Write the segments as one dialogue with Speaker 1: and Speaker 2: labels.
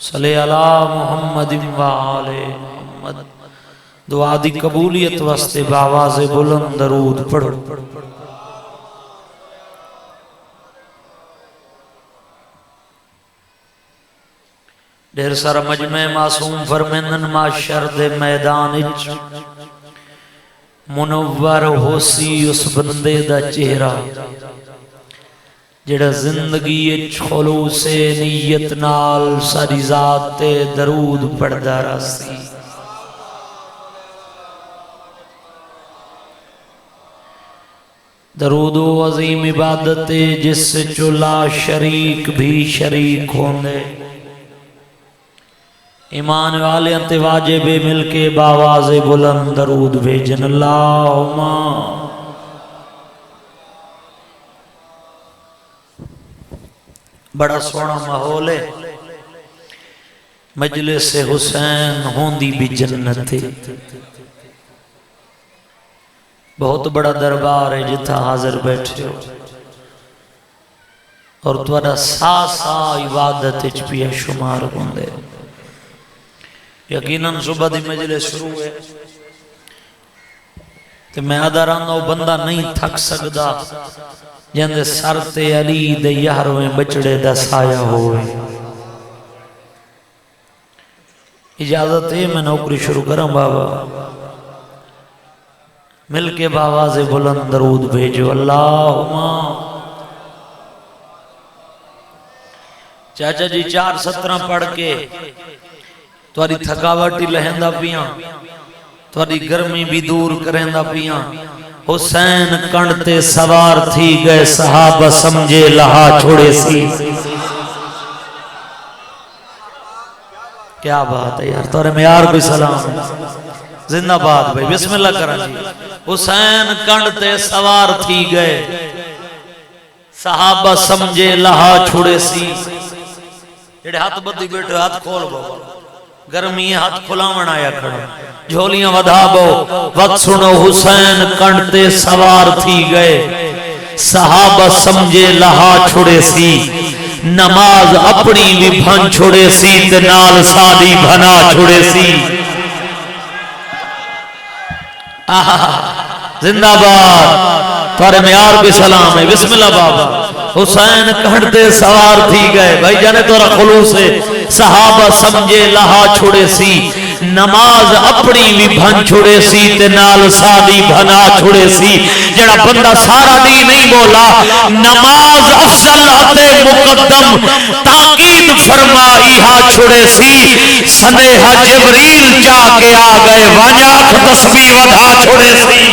Speaker 1: صلی علی محمد و آل محمد۔ دعا دی قبولیت واسطے بآواز بلند درود پڑھو۔ ڈھیر سارا مجمع معصوم فرمیندن معاشر دے میدان اچ منور ہو سی اس بندے دا چہرہ جڑا زندگی اچ خلوص نیت نال ساری ذات تے درود پڑھدا رسی۔ درود و عظیم عبادت جس سے چلا شریک بھی شریک ہوندے۔ ایمان والے انتے واجب مل کے باواز بلند درود بھیجن۔ اللہم بڑا سونا ماحول ہے، مجلس حسین ہوندی بھی جنت ہے۔ بہت بڑا دربار ہے جتھا حاضر بیٹھے ہو، اور تمہارا سا سا عبادت اچ پیا شمار ہوندے۔ یقیناً صبح دی مجلس شروع ہے تو میں ادھرانا وہ بندہ نہیں تھک سکدا جندے سر تے علی دے یارویں بچڑے دا سایہ ہوئے۔ اجازت ہے میں نوکری شروع کروں بابا، مل کے باواز بلند درود بھیجو۔ اللہم چاچا جی 4:17 پڑھ کے تواری تھکاوٹی لہندہ پیاں، تواری گرمی بھی دور کرندہ پیاں۔ حسین کنڈتے سوار تھی گئے صحابہ سمجھے لہا چھوڑے سی۔ کیا بات ہے یار، تورے میں یار کوئی سلام زندہ باد بھائی، بسم اللہ کرا جی۔ حسین کنڈتے سوار تھی گئے صحابہ سمجھے لہا چھوڑے سی۔ جڑے ہاتھ بدی بیٹھے ہاتھ کھول بابا، گرمی ہاتھ کھلاون آیا کھڑا، جھولیاں ودھا بو۔ وقت سنو، حسین کنڈتے سوار تھی گئے صحابہ سمجھے لہا چھوڑے سی۔ نماز اپنی بھی بھن چھوڑے سی تے نال سادی بھنا چھوڑے سی۔ زندہ باد، تارے معیار بھی سلام ہے، بسم اللہ بابا۔ حسین کنڈتے سوار تھی گئے، بھائی جانے تورا خلوص ہے۔ صحابہ سمجھے لہا چھوڑے سی، نماز اپنی بھی بھن چھوڑے سی تے نال سادی بھنا چھوڑے سی۔ جڑا بندہ سارا دی نہیں بولا نماز افضل اتے مقدم تاکید فرمائی ہا چھوڑے سی۔ سنیہا جبریل جا کے آ گئے وانیاک تسبیح ودھا چھوڑے سی۔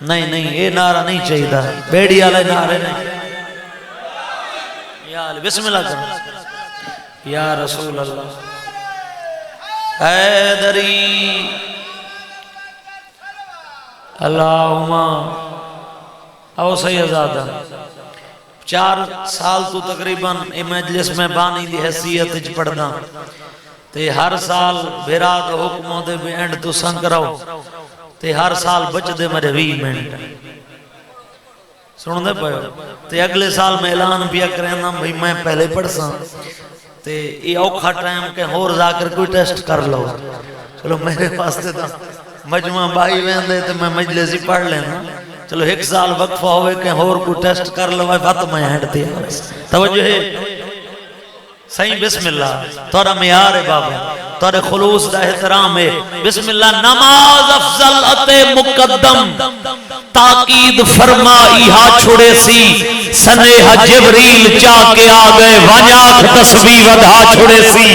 Speaker 1: نہیں نہیں یہ نعرہ نہیں چاہیے دا، بیڑی آلے نعرے نہیں۔ یا علی بسم اللہ کرو، یا رسول اللہ حیدری اللہم۔ او سیدزادہ 4 سال تو تقریباً مجلس میں بانی دی حیثیت اچ پڑھنا تے ہر سال بھیرات حکموں دے بھی اینڈ تو سنگ رہو تے ہر سال بچ دے میرے 20 منٹ سن دے پہو تے اگلے سال میں اعلان پیا کرنا بھئی میں پہلے پڑھ ساں تے یہ اوکھا ٹائم کہ ہور ذاکر کوئی ٹیسٹ کر لو۔ چلو میرے پاس تے دا مجموعہ بائی ویندے تے میں مجلسی پڑھ لینا، چلو 1 سال وقفہ ہوئے کہ ہور کوئی ٹیسٹ کر لو بات میں ہینڈ تے توجہ ہے صحیح۔ بسم اللہ، تورا معیار ہے بابا، تورے خلوص دا احترام ہے۔ بسم اللہ، نماز افضل اتے مقدم تاکید فرمائی ہا چھوڑے سی۔ سنیہا جبریل جا کے آ گئے وانیاک تسبیح ودھا چھوڑے سی۔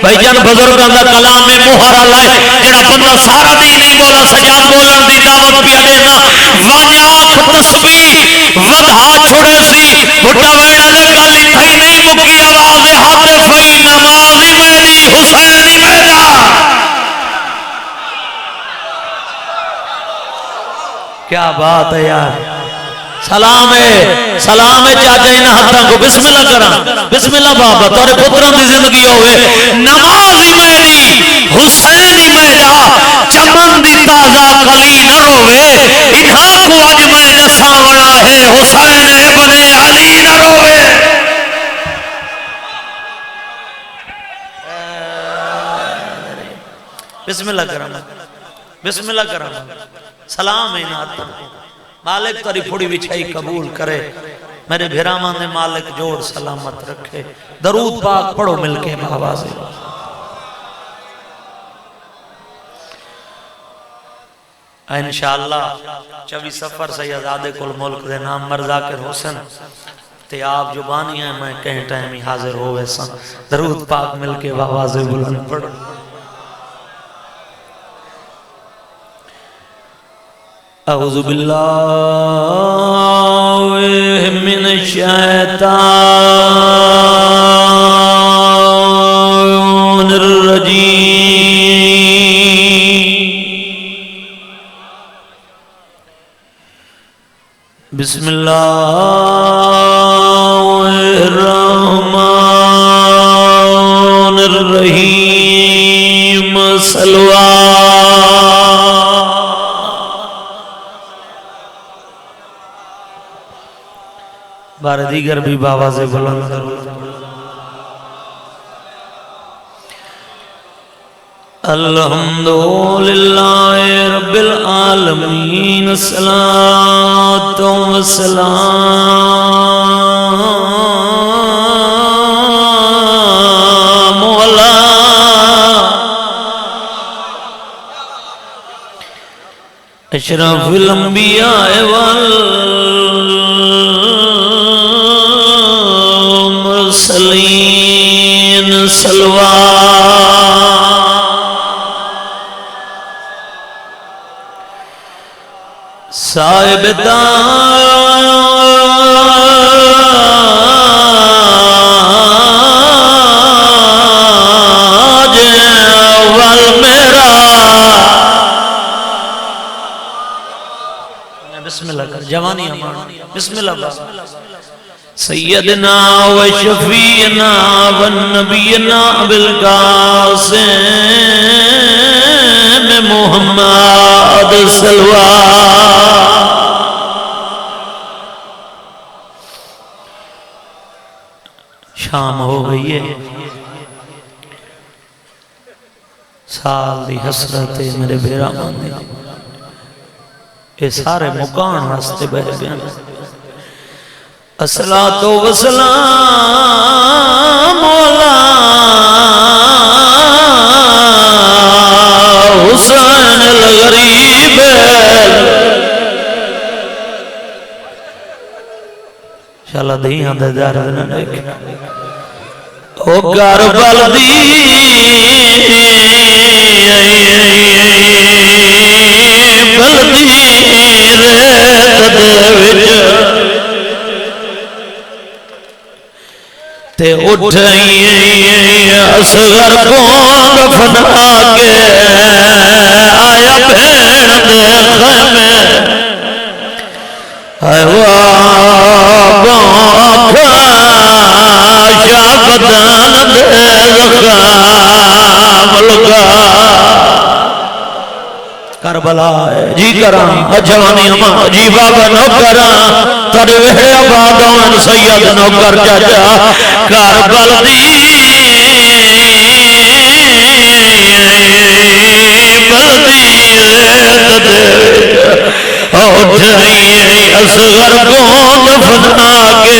Speaker 1: بھائی جان بزرگاں دا کلام میں مہر لائے، جڑا بندہ سارا دی نہیں بولا سجا بولن دی دعوت پیا دینا۔ وانیاک تسبیح ودھا چھوڑے سی۔ بھٹا ویڑا دے گالی تھئی نہیں مکی آواز ہاتھ فئی نمازی میری حسینی میرا۔ کیا بات ہے یار، سلام ہے چاچا انہاں ہاتھاں کو بسم اللہ کرا۔ بسم اللہ بابا، تورے پتروں دی زندگی ہوئے نمازی میری حسینی میرا۔ چمن دی تازہ کلی نہ روے، انہاں کو اج میں دساں والا ہے بسم اللہ کرم بسم اللہ کرم سلام اینات مالک تاری پھوڑی بچھائی قبول کرے میرے بھیرامان نے مالک جوڑ سلامت رکھے درود پاک پڑھو مل کے بآوازیں انشاءاللہ 24 سفر سید آدھے کل ملک دے نام مرزاکر حسن تے آپ جو بانی ہیں میں کہیں ٹائم ہی حاضر ہو ویسا درود پاک مل کے بآوازیں بلند پڑھو اعوذ باللہ من الشیطان الرجیم بسم اللہ الرحمن الرحیم بار دیگر بھی بآوازیں بلند الحمدللہ رب العالمین الصلاة والسلام علی اشرف الانبیاء والمرسلین صلوات صاحب تاج والمیرا بسم اللہ کر جوانی ہمان بسم اللہ سیدنا و شفیعنا و نبینا بالقاسم محمد صلوات شام ہو گئی ہے سال دی حسرت میرے بھیرا ماندے اے سارے مکان راستے بہ گئے الصلاة والسلام علی حسین الغریب انشاءاللہ دہیاں دے دار دینا دیکھ او کربل دی بلدی ریت دے وچ تے اٹھائی اصغر کو دفنا کے آیا بھین دے خیمے بابا شاہ بدان دے زخام لگا کربلا جی کرام جوانی ہما جی بابا نو کرام تڑے وحی آبادان سید نو کر جاجا کربل دی بلدی ریت دے اٹھائی اصغر کو دفنا کے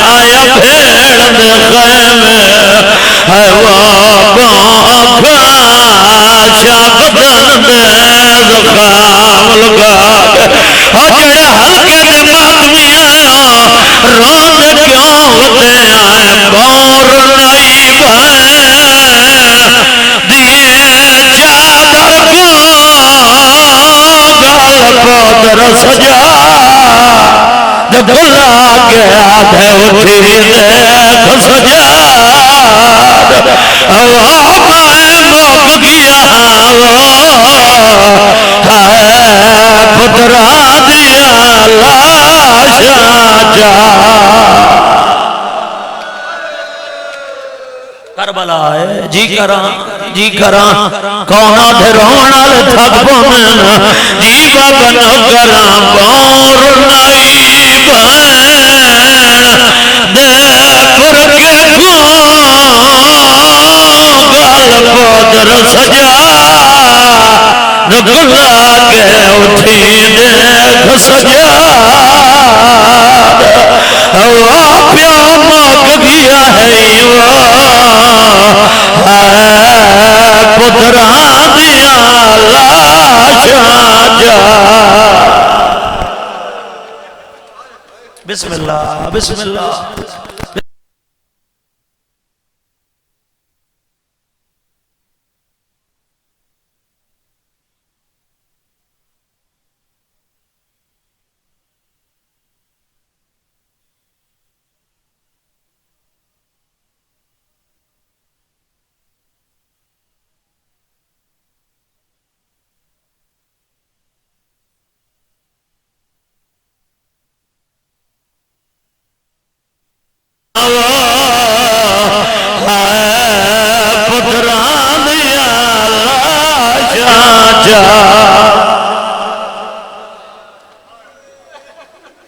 Speaker 1: آیا بھیڑ دے خیمے بابا شاہ بدن دے زخام لگا جڑے ہلکے دے ماتمی آیا رون کیوں ہوتے آئے بور نائی بھائے دیئے چادر کو گال پودر سجا جب گلا کے آدھے اٹھی دیکھ سجا مائے موک گیا پترا دیا لاشا جا کربلا ہے جی کراں کونا دے رونا لے تھک پومن جی بابا نو کراں بور نائی بہن دے پر کے گال پودر سجا گیا ہے پتران دیا لاشاں جا بسم اللہ بسم اللہ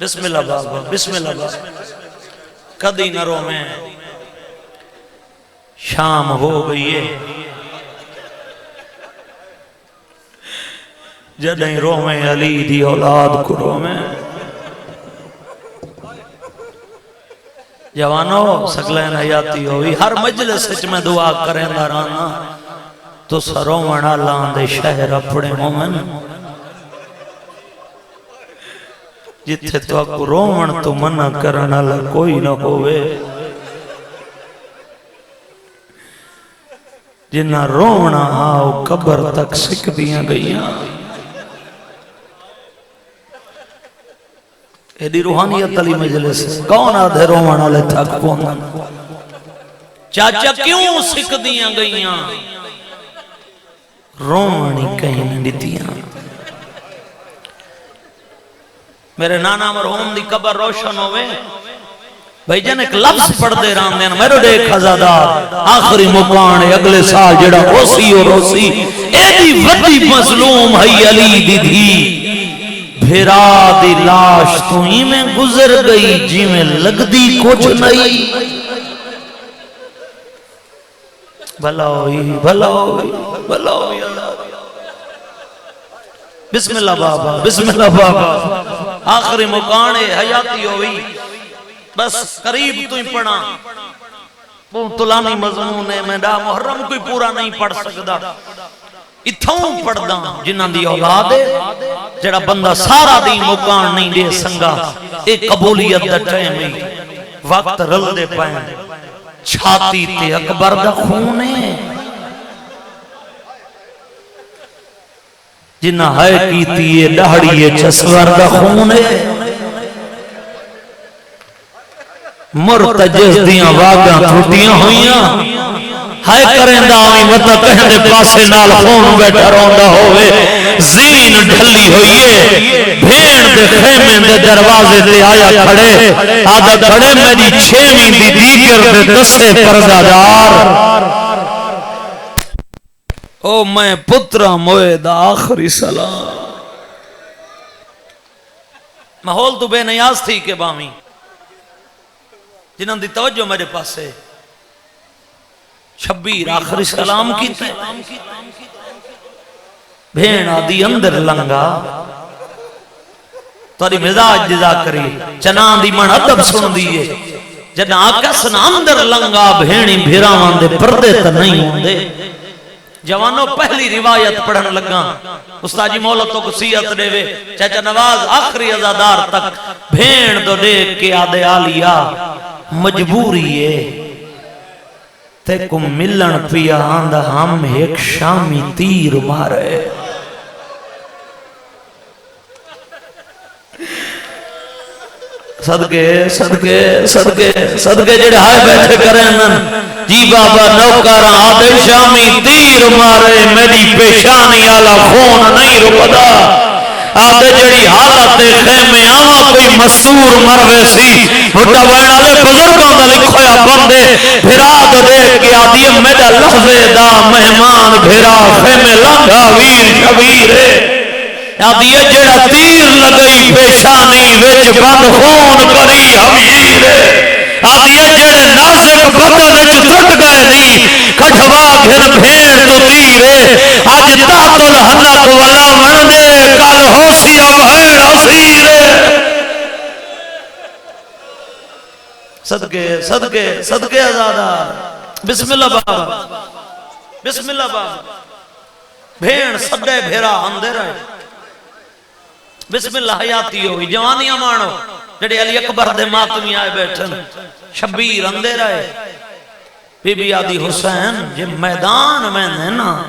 Speaker 1: بسم اللہ بابا بسم اللہ بابا کدی نہ رو میں شام ہو گئی ہے جدیں رو میں علی دی اولاد کو رو میں جوانو سکلین حیاتی ہوئی ہر مجلس سچ میں دعا کریں دارانا تو سروں وڑا لاندے شہر اپنے مومن جتھے تو اکو رومن تو منع کرنا لگ کوئی نہ ہوئے جنہ رومنا آؤ قبر تک سکھ دیاں گئیاں ایڈی روحانیت علی مجلس کون آدھے رومنا لے تھک پوندن چاچا کیوں سکھ دیاں گئیاں رومنی کہیں نڈیتیاں میرے نانا مرحوم دی قبر روشن ہوئے بھائی جن ایک لفظ پڑھ دے رام دینا میرے دیکھ خزادار آخری مکان اگلے سال جڑا روسی اور روسی ایدی وڈی مظلوم ہے علی دی دھی بھیرا دی لاش تو ہی میں گزر گئی جی میں لگ دی کچھ نہیں بھلا ہوئی بھلا ہوئی بھلا ہوئی بسم اللہ بابا بسم اللہ بابا آخری مکانے حیاتی ہوئی بس قریب تو ہی پڑھا طلانی مضمون ہے میں دا محرم کوئی پورا نہیں پڑھ سکتا اتھوں پڑھ دا جنہ دی اولاد ہے جڑا بندہ سارا دی مکان نہیں دے سنگا ایک قبولیت دا ٹائم ہے وقت رل دے پائیں چھاتی تے اکبر دا خون ہے جنہ ہے کیتی ہے دہڑیے چسور دا خون ہے مرتجز دیاں واگاں ٹھوٹیاں ہوئیاں ہے کریں داویں مطا کہنے پاسے نال خون بیٹھا روندہ ہوئے زین ڈھلی ہوئیے بھین دے خیمیں دے دروازے دے آیا کھڑے آدھا کھڑے میری چھیویں دی دیگر دے دسے پردادار او میں پترہ موید آخری سلام محول تو بے نیاز تھی کہ بامی جنہاں دی توجہ میرے پاس ہے شبیر آخری سلام کی تے بھینا دی اندر لنگا توری مزاج جزا کری چنان دی من عدب سن دیئے جنہاں آکس اندر لنگا بھینی بھیراوان دے پردے تا نہیں ہوں دے جوانوں پہلی روایت پڑھن لگا استاد جی مولتوں کو سیعت دے وے چاچا نواز آخری ازادار تک بھین دو دیکھ کے آدھے آلیا مجبوری ہے تے کو ملن پیا آندہ ہم ایک شامی تیر مارے صدقے صدقے صدقے صدقے جڑے ہائے بیٹھے کریں جی بابا نوکارا آدھے شامی تیر مارے میری پیشانی آلا خون نہیں رکدا آدھے جڑی حالت خیمے آما کوئی مستور مروے سی مٹا وینا لے بزرگوں دا لکھویا بندے بھرا دو دیکھ کے آدھی میڈا لحظے دا مہمان بھرا خیمے لنگا ویر شبیر ہے آدھی جڑا تیر لگئی پیشانی وچ بند خون کری حمیر ہے آدھی جڑے نازک بدن وچ ٹٹ گئے نہیں کھٹوا گھر بھین تو تیرے آج تحت الحلق ولا مردے کل ہوسی اب ہے حسیر صدقے صدقے صدقے آزادار بسم اللہ بابا بسم اللہ بابا بھیڑ سڈے بھیرا اندے رہے بسم اللہ حیاتی ہوئی جوانیاں مانو جڑے علی اکبر دے ماتمی آئے بیٹھن شبیر اندے رہے بی بی آدی حسین جے میدان میں نے نا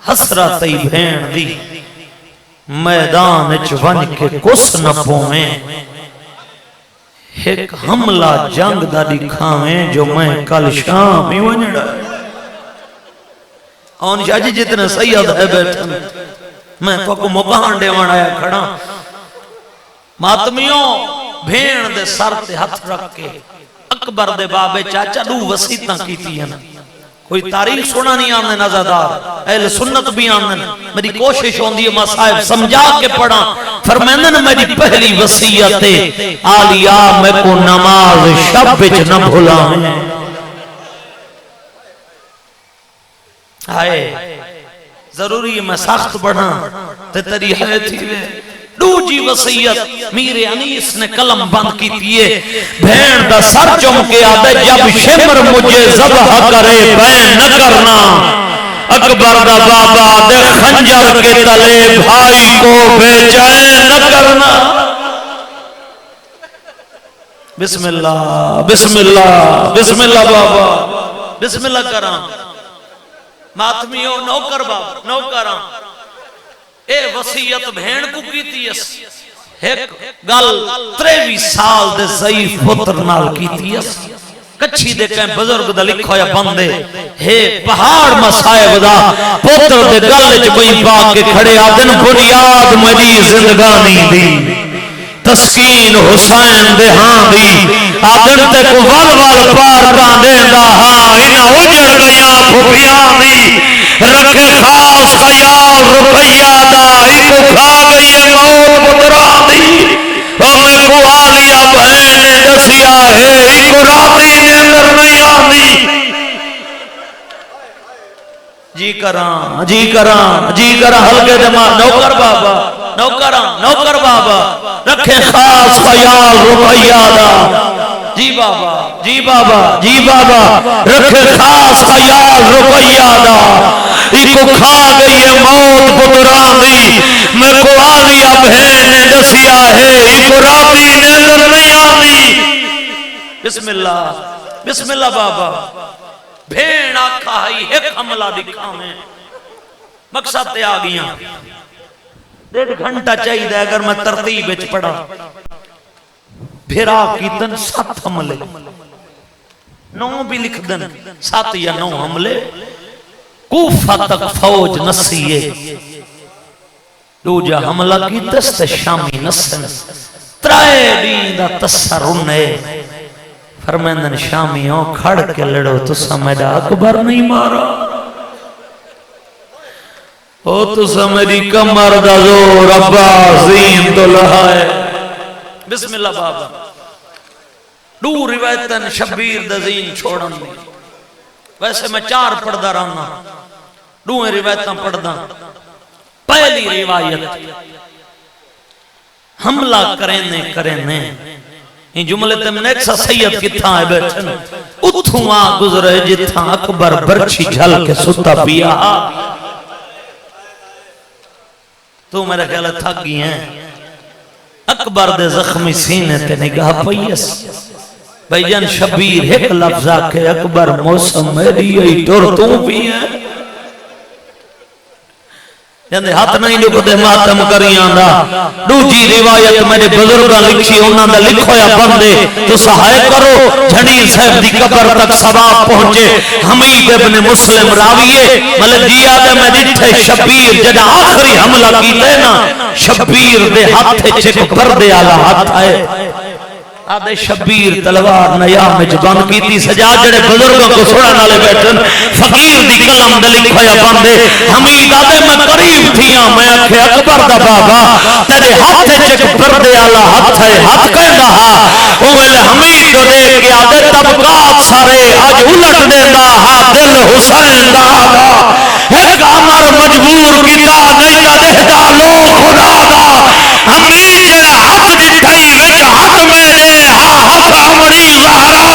Speaker 1: حسرت ای بھیڑ دی میدان اچ ون کے کس نہ پویں ایک حملہ جنگ دا دکھاویں جو میں کل شام ہی ونجڑا آن شاہ جی جتنے سید ہے بیٹھن میں کو مبہان دے آیا کھڑا ماتمیوں بھیڑ دے سر تے ہاتھ رکھ کے اکبر دے بابے چاچا دو وسیطاں کیتی ہیں کوئی تاریخ سنا نہیں آمنے نظردار اہل سنت بھی آمنے میری کوشش ہوندی ہے مصائب سمجھا کے پڑھا فرمائندن میری پہلی وصیت آلیا میں کو نماز شب بچ نہ بھولا آئے ضروری ہے میں سخت بڑھا تے تری ہے تھی دو جی وصیت میر انیس نے قلم بند کی تیئے بھین دا سر چمکے آدھے جب شمر مجھے ذبح کرے بین نہ کرنا اکبر دا بابا دے خنجر کے تلے بھائی کو بے چین نہ کرنا بسم اللہ بسم اللہ بسم اللہ بابا بسم اللہ کرام ماتمیوں نوکر بابا نوکران اے وصیت بھین کو کیتی اس ایک گل 23 سال دے ضعیف پتر نال کیتی اس کچھی دے کہیں بزرگ دا لکھو یا بندے ہے پہاڑ مسائب دا پتر دے گل چبئی پاک کے کھڑے آدن بنیاد مجی زندگانی دی تسکین حسین دے ہاں دی آدن تے کو ول پار کاندے دا ہاں انہا اجڑ گیا بھوپیاں دی رکھے خاص خیال روپیہ دا ایکو کھا گئی موت پترا دی ہمیں کو آلیا بہنے دسیا ہے ایکو راتی نیندر نہیں آدھی جی کراں ہلکے دماغ نوکر بابا رکھے خاص خیال روپیہ دا جی بابا رکھے خاص خیال روپیہ دا ایکو کھا گئی ہے موت پتران دی میں کو آلیا بہن نے دسیا ہے ایکو راتی نیندر نہیں آدھی بسم اللہ بابا بھین آکھا ہی ایک حملہ دکھا میں مقصد تے آگیاں 1.5 گھنٹہ چاہی دے اگر میں ترتیب اچ پڑھا بھیرا کی دن 7 حملے 9 بھی لکھ دن 7 یا 9 حملے کوفہ تک فوج نسیے دوجہ حملہ کی دست شامی نسن ترائے دین دا تسرنے فرمیندن شامیوں کھڑ کے لڑو تو سمیدہ اکبر نہیں مارا او تو سمیدی کمر دا زور ابا زین تو لہائے بسم اللہ بابا دو روایتاً شبیر دا زین چھوڑن دی ویسے میں 4 پڑھدا رہنا 2 روایتاں پڑھدا پہلی روایت حملہ کرنے ان جملے تے میں ایک سا سید کی تھا ہے بیٹھن اتھوں آ گزرے جتھا اکبر برچی جھل کے ستا پیا تو میرے خیال تھک گئی ہیں اکبر دے زخمی سینے تے نگاہ پیس بھائی جان شبیر ایک لفظہ کے اکبر موسم میری یہی ٹور تو بھی ہے جاندے ہاتھ نہیں جو کدے ماتم کریاں دا دوجی روایت میرے بزرگاں لکھی انہاں دا لکھویا بندے تو سہائے کرو جھنیر صاحب دی قبر تک ثواب پہنچے حمید ابن مسلم راویے ملک جی آدھے میں ڈٹھے شبیر جڑا آخری حملہ کی دینا شبیر دے ہاتھ چک بردے آلہ ہاتھ آئے آدھے شبیر تلوار نیام میں جبان کی تھی سجا جڑے بزرگوں کو سوڑا نالے بیٹھن فقیر دی کلم دلی کھویا باندے حمید آدھے میں قریب تھیاں میں اکھے اکبر دا بابا تیرے ہاتھ چک پردے آلہ ہاتھ ہے ہاتھ کہہ دہا اوہل حمید تو دے کے آدھے طبقات سارے آج الٹ دے دا دل حسین دا آدھا ایک عمر مجبور کتا نہیں دا دے دا لو خدا دا حمید حق جتائی وچ حق میرے حق امری زہرا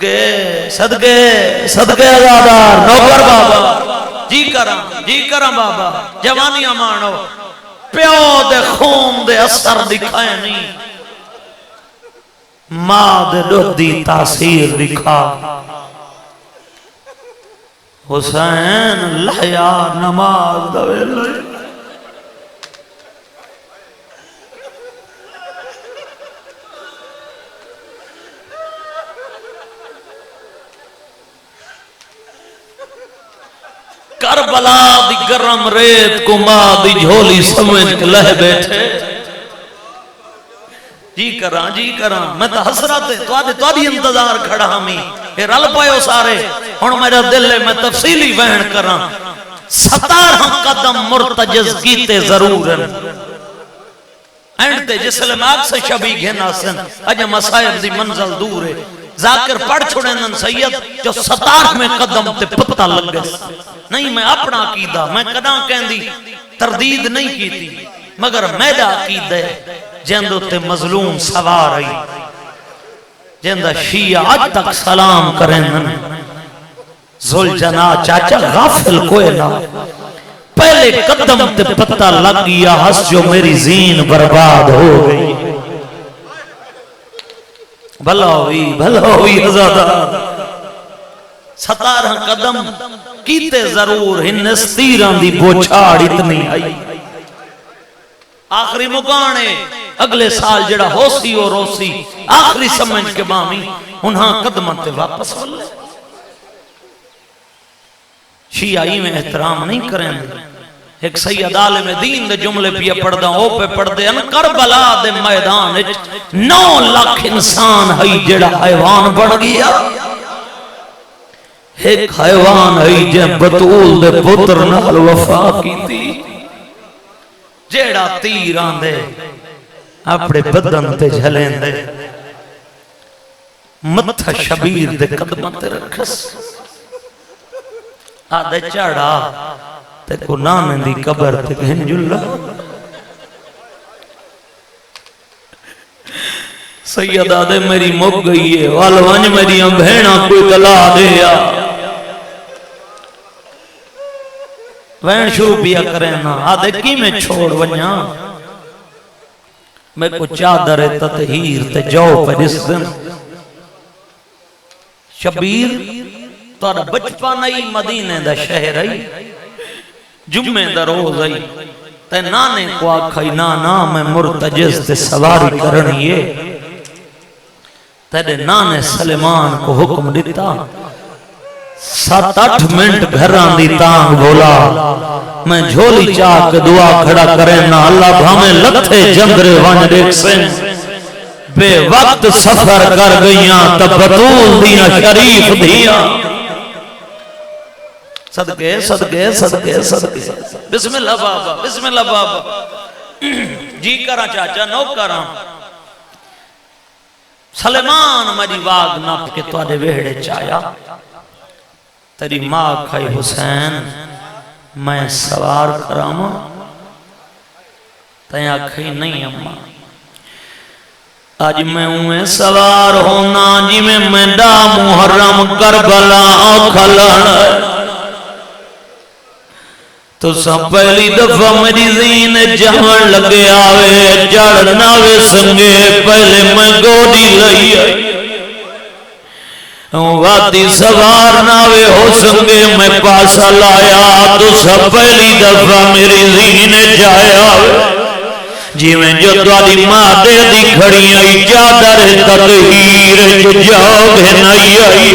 Speaker 1: صدقے صدقے صدقے آزادار نوکر بابا جی کراں بابا جوانیاں مانو پیو دے خون دے اثر دکھائے نہیں ماں دے دودھ دی تاثیر دکھا حسین لحیا نماز دوے لئی کربلا دی گرم ریت کو ماں دی جھولی سمجھ کے لہ بیٹھے جی کراں میں تو حسرت تو آدھی انتظار کھڑا ہمیں پھر رل پائے سارے ہن میرا دل ہے میں تفصیلی بیان کراں 17 قدم مرتجز کیتے ضرور اینڈ تے جس لئے میں سے شبی گھنا سن اجا مسائب دی منزل دور ہے ذاکر پڑھ چھوڑے نن سید جو 17 میں قدم تے پتہ لگ گئے نہیں میں اپنا عقیدہ میں کداں کہندی تردید نہیں کیتی مگر میرا عقیدہ ہے جندو تے مظلوم سوار آئی جندہ شیعہ آج تک سلام کریں زلجنا چاچا غافل کوئی نہ پہلے قدم تے پتہ لگ گیا ہس جو میری زین برباد ہو گئی بھلا ہوئی حضادہ 17 قدم کیتے ضرور ہن استیران دی بوچھاڑ اتنی آئی آخری مکانے اگلے سال جڑا ہوسی اور روسی آخری سمجھ کے بامی انہاں قدمت واپس والے شیعی میں احترام نہیں کریں ایک سید عالم دین دے جملے پہ پڑھ دا او پہ پڑھ دے ان کربلا دے میدان 9 لاکھ انسان ہے جڑا حیوان بڑھ گیا ایک حیوان ہے جے بطول دے پتر نال وفا کی تھی جیڑا تیران دے اپنے بدن تے جھلیں دے متھا شبیر دے قدمت رکھس آدھے چاڑا تے کو نانے دی قبر تے کہن جلہ سید آدھے میری مک گئی ہے والوانج میری بہنہ کوئی تلا دیا وین شروع بیا کریں نا آدھے کی میں چھوڑ ونیا میں کو چادر تطہیر تے جاؤ پر اس دن شبیر تارا بچپا نئی مدینہ دا شہر آئی جمعہ دا روز آئی تے نانے کو آکھائی نانا میں مرتجز تے سواری کرنیے تیرے نانے سلیمان کو حکم دیتا 7-8 منٹ گھران دی تانگ بولا میں جھولی چاہ کے دعا کھڑا کریں نا اللہ بھامیں لکھے جنگرے وان دیکھ سن بے وقت سفر کر گئیاں تب بطول دیا شریف دیا صدقے بسم اللہ بابا جی کرا چاچا نو کرا سلیمان مجی واگ ناپ کے توڑے ویڑے چایا تیری ماں کھائی حسین میں سوار کراما تیاں کھائی نہیں اممہ آج میں ہوئے سوار ہونا جی میں ڈا محرم کربلا کھلان تو سب پہلی دفعہ میری زین جہاں لگے آوے جڑنا وے سنگے پہلے میں گوڑی لئی واتی سوار ناوے ہو سنگے میں پاسا لایا تو سب پہلی دفعہ میری زین جایا جی میں جو دواری ماں دے دی کھڑی آئی چادر تطہیر جاؤ بھنائی آئی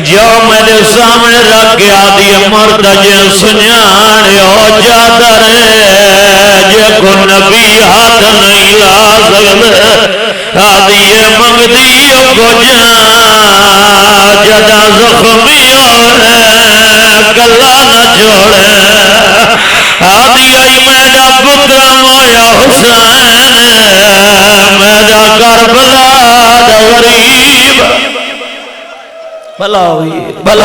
Speaker 1: جاؤ میرے سامنے رکھ کے آدھی مرتجہ سنیانے او چادر جے کو نبی ہاتھ نہیں لازم آدھی منگ دیو کو جدا زخمی ہوئے گلہ نہ جوڑے آدھی آئی میرا بکرا مایا حسین میرا کربلا دا غریب بھلا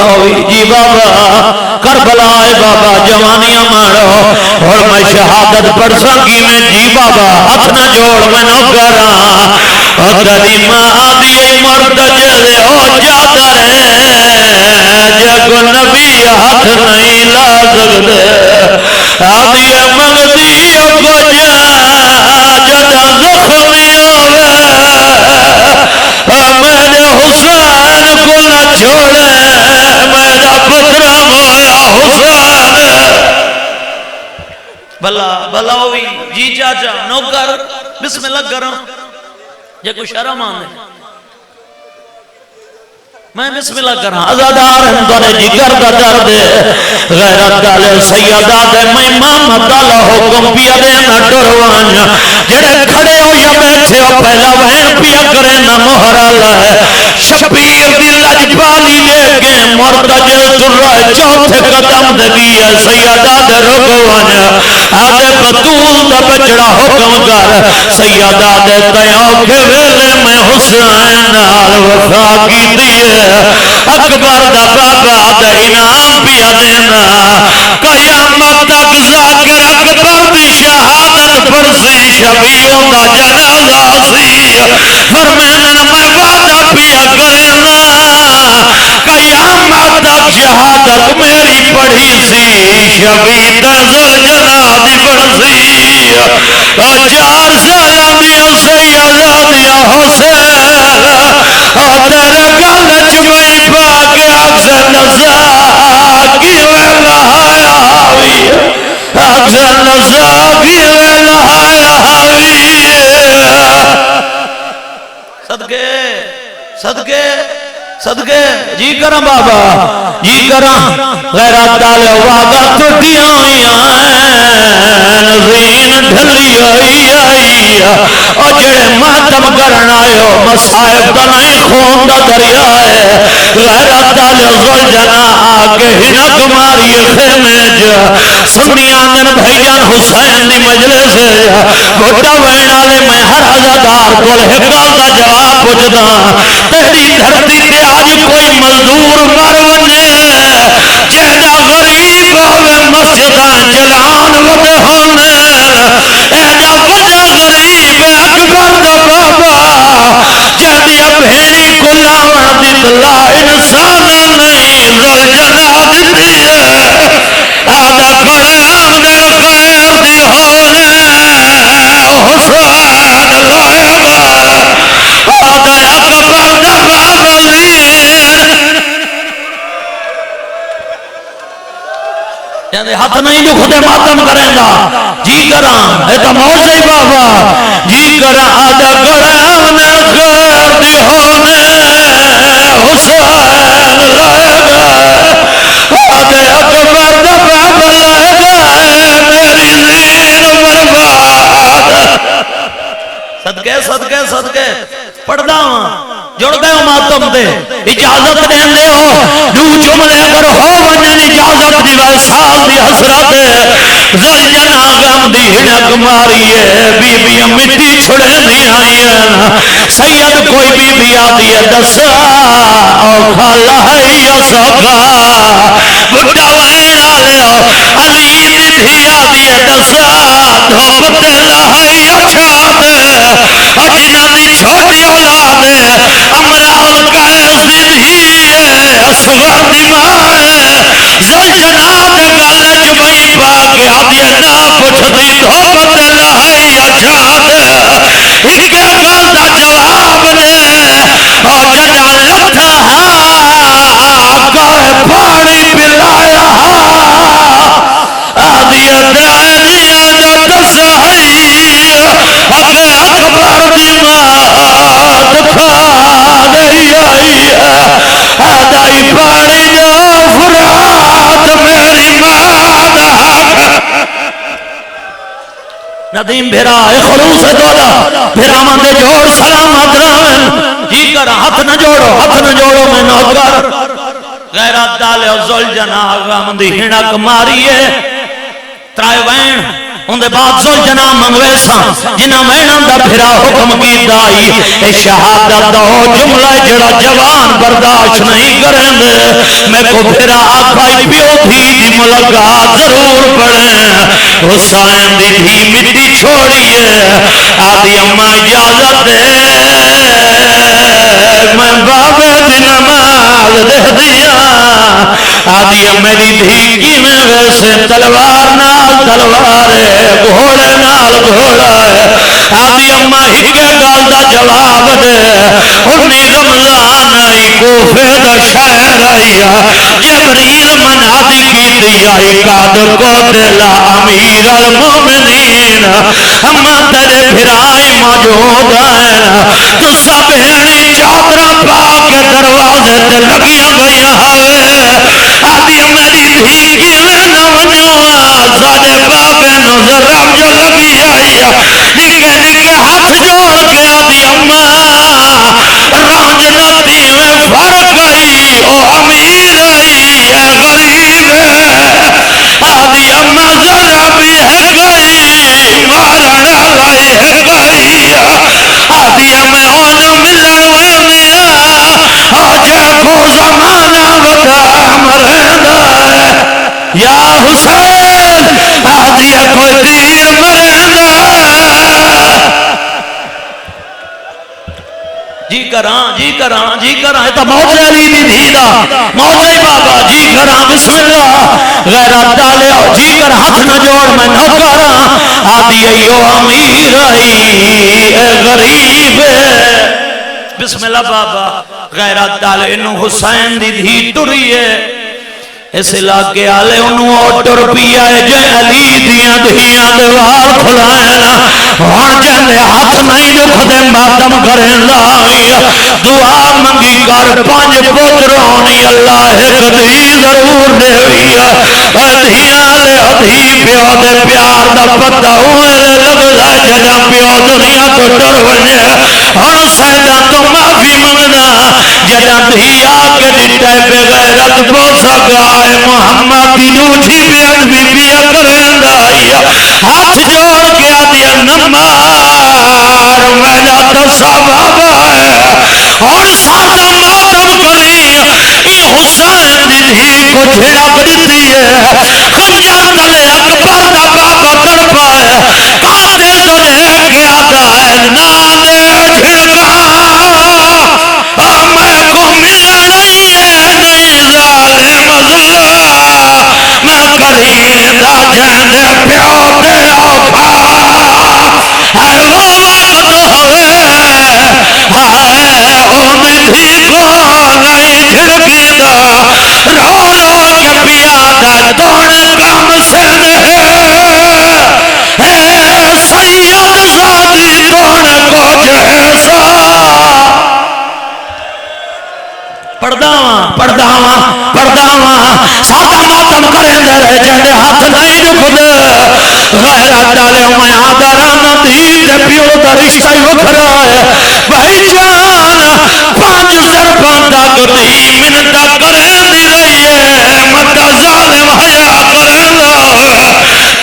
Speaker 1: ہوئی جی بابا کربلا ہے بابا جوانیاں مارو اور میں شہادت پڑھ سکی میں جی بابا ہاتھ نہ جوڑ میں نو کرا کدی ماں دیے مرتجل ہو جاتا ہے جگ نبی ہاتھ نہیں لا سکتے آدیے منگتی کو جا جدا زخمی ہوئے میرے حسین کو نہ چھوڑے میرا پترا مویا حسین بھلا بھلا ہوئی جی چاچا نوکر بسم اللہ کروں یہ کوئی شرم آنے میں بسم اللہ کروں ازادار ہم دونے جگر دا درد غیرت دالے سیدات میں امام دالا حکم پیا دینا ڈروان جڑے کھڑے ہو یا بیٹھے ہو پہلا وین پیا کرے نہ محرال ہے شبیر دی لجبالی لے کے مرتجل در رہے چوتھے قدم دگی ہے سیدات رکوان آدھے بطول دا بچڑا حکم کر سیدات تیاں کے ویلے میں حسین نال وفا کی دیئے اکبر دا بابا دا انعام پیا دینا قیامت تک ذاکر اکبر دی شہادت برسی شبیوں دا جنازہ سی فرمینن میں وعدہ پیا کرنا قیامت تک شہادت میری پڑھی سی شبی تنزل جنازی برسی 4 سال دیو سیدہ دیا حسین تیرے گلچ میں پاک اکثر نزاقی ویلہایا ہوئی اکثر نزاقی ویلہایا ہوئی صدقے صدقے صدقے جی کرم بابا جی کرم غیرات ڈالے وعدہ ٹوٹیاں ہوئی زین ڈھلی ہوئی اور جڑے ماتم کرنا ہو مصائب دا نہیں خون دا دریا ہے غیرات ڈالے زل جنا آکے ہنک ماری خیمے جا سنی آنگن بھائیان حسین دی مجلس ہے گھٹا وینالے میں ہر عزادار کول حقال دا جواب پوچھتا تیری دھرتی تے آج کوئی مزدور مرونے چہدہ غریب ہوئے مسجدان جلان وطے ہونے ایجا وجہ غریب اکبر دا بابا چہدیا بھینی کلاوان دی دلا انسان نہیں ذل جنا دیتی ہے آدھا کھڑے آمدے خیر دی ہونے حسین لائے بار آدھا اکبر دا بابا یعنی ہاتھ نہیں جو خودے ماتم کریں گا جی کراں اے تو موزی بابا جی کراں آدھا کراں میں خیر دی ہونے حسین لائے گا آدھے اکبر دا بابا لائے گا میری زین برباد صدقے صدقے صدقے پڑھدا ہوں جڑ گئے ہو ماتم دے اجازت دین دے ہو جو جملے اگر ہو ونجن اجازت دی ویسال دی حسرت زل جنا غم دی ہنک ماری ہے بی بی مٹی چھڑے نہیں آئی ہے سید کوئی بی بی آتی ہے دسا او خالا ہے یا سوکا بڑا وین آلے ہو علی دی دھی آتی ہے دسا دھوپتے لہائی اچھات اجنا دی چھوٹی اولاد امراؤ قیس دی دھی اصغر دی مائے زل جناب گلچ بئی پاک آدھی نا پچھ دی دھوپت لہائی اچھات ایک گل دا جواب نے اور جنا لٹھا کر پاڑی پلایا آدھی دائنیاں جو دسائی اگے اکبر دی مات کھا دئی آئی آدھائی پاڑی جو فرات میری مات ندیم بھیرا خلوص دولا بھیرا مندے جوڑ سلام حضران جی کر ہاتھ نہ جوڑو میں نوکر غیرات ڈالے اور زل جنا غم دی ہنک ماریے ترائے وین اندے بعد زل جنا منگویسا جنہ وینان دا پھرا حکم کی دائی اے شہادت دا ہو جملہ جڑا جوان برداشت نہیں کریں دے میں کو پھر آقائی پیو تھی دی ملاقات ضرور پڑھیں حسین دی تھی مٹی چھوڑیے آدھی اماں اجازت دے میں بابے دی نماز دے دیا آدھی میری دھی کی میں ویسے تلوار نال تلوار ہے گھوڑے نال گھوڑا ہے آدھی اماں ہی کے گال دا جواب دے انہی رمضان آئی کوفے دا شہر آئیا جبریل منادی کی دیائی قاد کو دلا امیر المومنین اماں تیرے پھرائی موجود ہیں تو سب ہینی چادرہ پاک کے دروازے تے لگیاں گئیاں ہوئے آدھی میری دھی کی میں نونیوں ساڑے بابے نظر جو لگی آئی نکے نکے ہاتھ جوڑ کے آدھی اماں رانج نتی میں فرق گئی او امیر آئی ہے غریب آدھی اماں ذرا بھی ہے گئی مارنا لائی ہے گئی آدھی اماں اون ملن وینیا آجے کو زمانہ ودا مرہندا یا حسین آدھی کوئی دیر مرہندا جی کراں یہ تو موجہ علی دی دھیدہ موجہ بابا جی کراں بسم اللہ غیرت ڈالے جی کر ہاتھ نہ جوڑ میں نہ کراں آدھی ایو امیر آئی اے غریب بسم اللہ بابا غیرت ڈالے انہوں حسین دی دھی ٹری ہے اس علاقے آلے انہوں اوٹر پیا ہے جے علی دیاں دھیاں دوار کھلائنا وہاں جہنے ہاتھ نہیں جو خدے ماتم کریں لائی دعا منگی کر پانچ پترونی اللہ ایک دھی ضرور دے ہوئی دھیاں لے دھی پیو دے پیار دا پتہ ہوئے لے لگ جائے جدا پیو دنیا تو ڈر ونے ہن سیدہ تو معافی منگنا جدا دھی آکے ڈٹے بغیرت بوسا گائے محمد کی نوٹھی بیعت بھی پیا کریں لائی ہاتھ جوڑ کے آدیا نمار میلا تو سبب ہے اور سارا ماتم کری یہ حسین دی دھی کو جھڑک دیتی ہے خنجر تلے اکبر دا بابا کر پائے قاتل تو لے کے آتا ہے نالے جھڑکا میں کو ملا نہیں ہے نہیں ظالم اللہ میں کریم دا جہنے پیو دے اوکھا ہے وہ وقت ہوئے اونی تھی کو نہیں جھڑکی دا رو رو کے پیادا دوڑ کم سے نہیں سید زادی دوڑ کو جیسا پرداواں سادہ ماتم کریں دے رہے جہنے ہاتھ نہیں رکھ دے غیرت ڈالے میں آدھرانا دید پیو دا رشتہ وکھرا ہے بھائی جان پانچ ضرباندہ کردی منتہ کریں دی رہی ہے مدہ ظالم حیاء کریں لو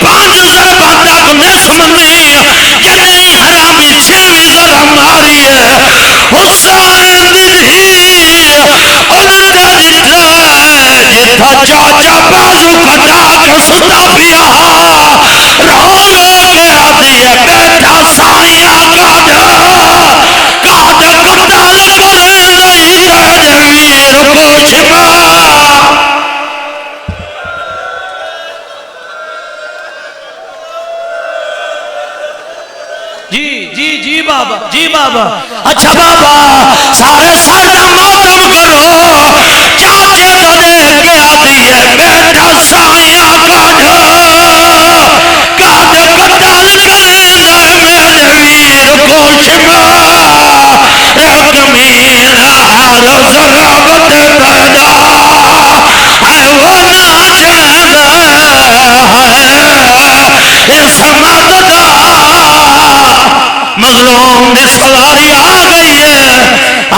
Speaker 1: پانچ ضرباندہ کو نسمنی جنہی حرامی چھوی ظلم ماری ہے حسین دی انہوں نے جتھا چاچا بازو کٹا کے ستا پیا رو رو کے آدھی ہے بیٹھا سائیہ کاج قتل کرے نہیں رہے ویر کو چھپا جی بابا اچھا بابا سارے سارا ماتم کرو چاچے تو دے کے آتی ہے بیٹا سائیہ کاج قتل کرے میرے ویر کو چھپا کمین عرض رابط پیدا ہے وہ نہ چاہتا ہے اس مدد مظلوم دی سواری آ گئی ہے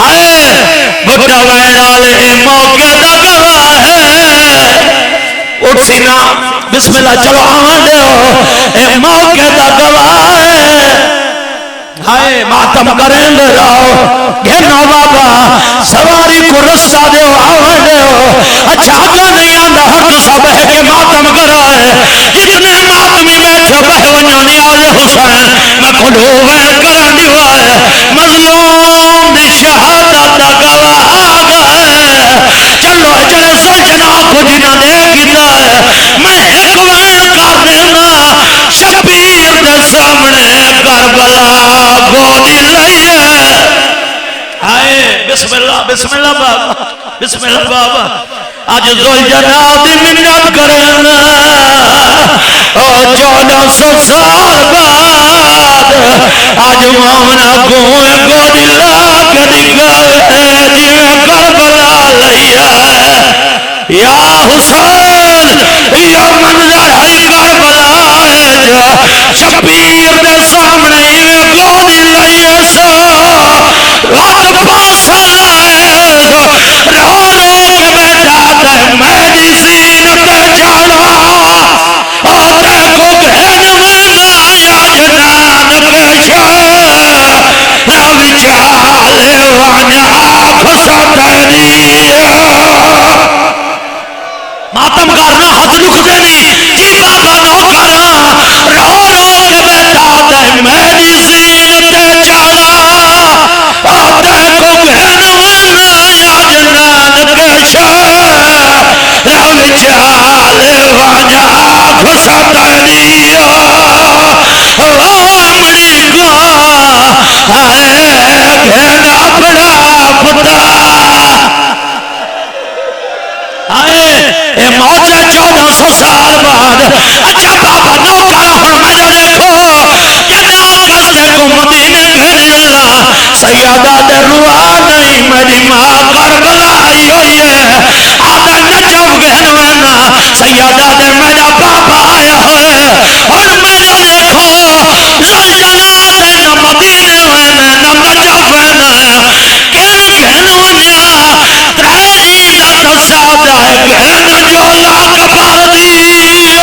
Speaker 1: آئے بھٹا ویڑالے موقع دا گواہ ہے اٹھ سینا بسم اللہ چلو آن دے ہو اے موقع دا گواہ ہے ہائے ماتم کریں دے رہو گھنو بابا سواری کو رسہ دے ہو آن دے ہو
Speaker 2: اچھا نہیں آندا ہر سب ہے کہ ماتم کرائے جتنے ماتمی بیٹھے بہ ونجو نیاز حسین میں کھڑو وین کرا دیوائے مظلوم دی شہادت دا گواہ گئے چلو جڑے سوچنا کو جنہ دے گیتا ہے میں ایک وین کر دینا شبیر دے سامنے کربلا گودی لئیے آئے بسم اللہ بابا بسم اللہ بابا آج ذوالجلال دی منت کرنا 1400 سال بعد آج مومنا گوئے گودی لا کری گئے جی کربلا لیا یا حسین یا منظر ہے کربلا شبیر دے سامنے گودی لئیے سو رات پاسا رو رو کے بیٹھا تے میری زینت چالا آتے کو گھن میں یا جنان کے شاہ رو چالے وانیا کھسا تیری ماتم کرنا حد رکھتے نہیں جی بابا نو کرنا رو رو کے بیٹھا تے میری زینت چالا آتے کو گھن میں یا جنان کے شاہ رو چالے وانیا کھسا تیری امریکہ گھن اپنا پتا اے موت 1400 سال بعد اچھا بابا نو کرا ہن میں دیکھو جنا کسے کو مدینے گھن اللہ سیادہ دے روا نہیں میری ماں کربلا آئی ہوئی ہے آدھا نجم گھن وینا سیادہ دے میرا بابا آیا ہوئے اور میرا دیکھو زلجلال دے نہ مدینے وینا نہ نجم وینا گھن گھن ونیا تریری نہ تسادہ گھن جو لاکھ بار دی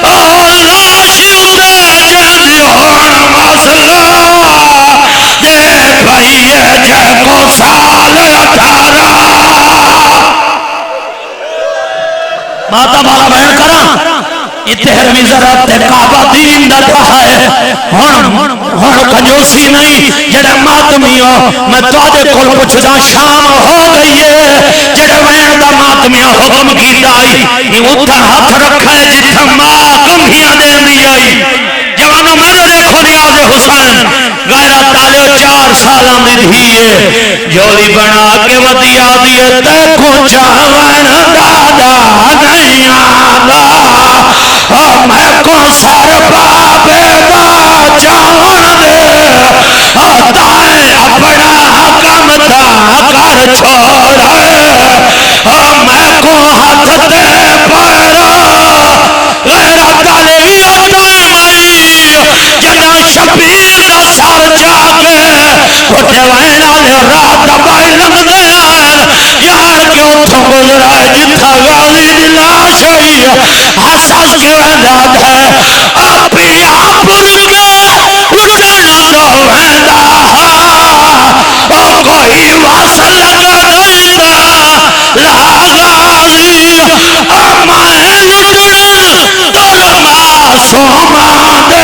Speaker 2: اور لاشی اتے جہدی ہون مسئلہ دے بھئیے جے کو سال 18 ماتا بالا بہن کرا اتحرمی ضرورت کعبہ دین دا دعا ہے ہن کنجوسی نہیں جڑے ماتمی ہو میں تواڈے کول پوچھدا شام ہو گئی ہے جڑے وین دا ماتمی حکم کیتا آئی یہ اتھا ہاتھ رکھے جتھا ماں کمبھیاں دیندی آئی جوانوں میں دیکھو نیاز حسین غیرہ تالے 4 سالاں دی دھیے جولی بنا کے ودیا دیے دیکھو چاہوین دادا نہیں آگا میں کو سر بابے دا چاہن دے دائیں اپنا حکم دا کر چھوڑے میں کو ہاتھ دے پیرا غیرہ تالوی اتائی مائی جنا شبیر دا سر جاگے کھٹے وینا لے رات بائی لگ دے یار کیوں تو گزرا جتھا غازی دلاش ہوئی حساس کے وینداد ہے اپی آپ رکے اٹھنا تو ویندہ کوئی واصل لگا دیتا لاغازی امائے لٹن دل معصومہ دے